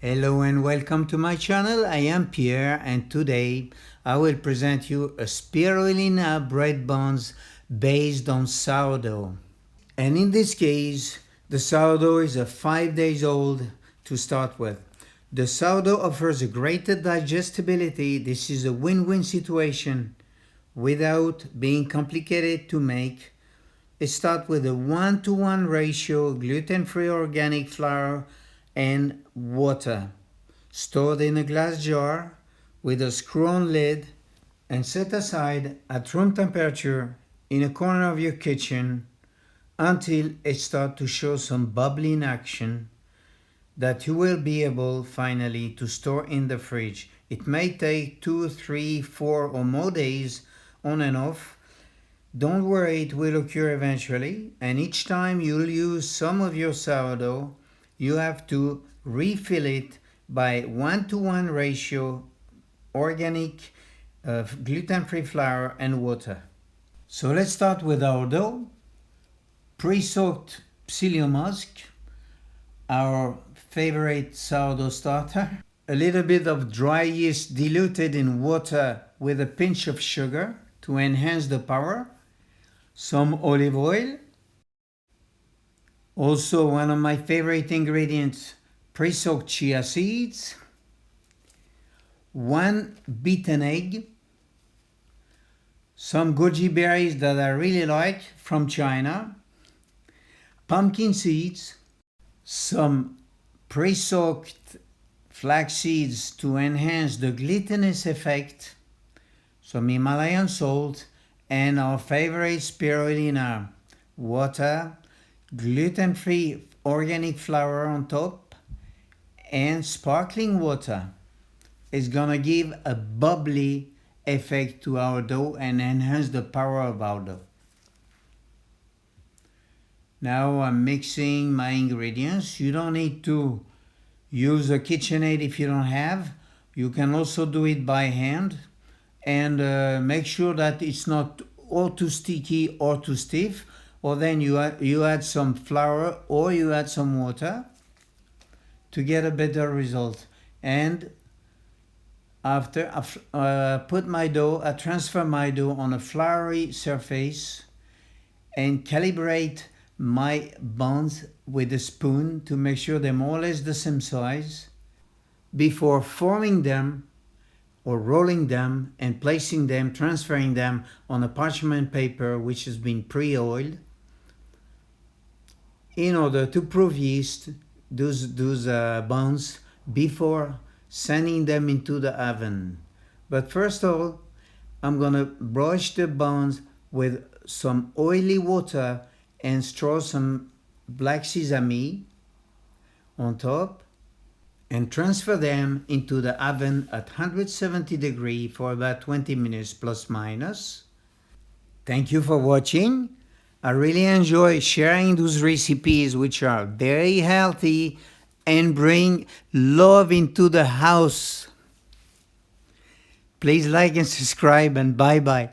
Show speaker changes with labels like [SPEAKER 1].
[SPEAKER 1] Hello and welcome to my channel. I am Pierre and today I will present you a spirulina bread buns based on sourdough. And in this case, the sourdough is 5 days old to start with. The sourdough offers a greater digestibility. This is a win-win situation without being complicated to make. Start with a 1-to-1 ratio gluten-free organic flour and water, stored in a glass jar with a screw-on lid and set aside at room temperature in a corner of your kitchen until it starts to show some bubbling action that you will be able finally to store in the fridge. It may take 2, 3, 4 or more days on and off. Don't worry, it will occur eventually, and each time you'll use some of your sourdough, you have to refill it by 1-to-1 ratio organic gluten-free flour and water. So let's start with our dough. Pre-soaked psyllium husk, our favorite sourdough starter. A little bit of dry yeast diluted in water with a pinch of sugar to enhance the power. Some olive oil. Also one of my favorite ingredients, pre-soaked chia seeds. 1 beaten egg. Some goji berries that I really like from China. Pumpkin seeds. Some pre-soaked flax seeds to enhance the glutinous effect. Some Himalayan salt. And our favorite spirulina, water, gluten-free organic flour on top, and sparkling water is gonna give a bubbly effect to our dough and enhance the power of our dough. Now I'm mixing my ingredients. You don't need to use a KitchenAid if you don't have. You can also do it by hand. And make sure that it's not or too sticky or too stiff, or then you add some flour or you add some water to get a better result. And after I transfer my dough on a floury surface and calibrate my buns with a spoon to make sure they're more or less the same size before forming them or rolling them and placing them, transferring them on a parchment paper which has been pre-oiled in order to proof yeast those buns before sending them into the oven. But first of all, I'm gonna brush the buns with some oily water and straw some black sesame on top and transfer them into the oven at 170 degrees for about 20 minutes plus minus. Thank you for watching. I really enjoy sharing those recipes which are very healthy and bring love into the house. Please like and subscribe and bye-bye.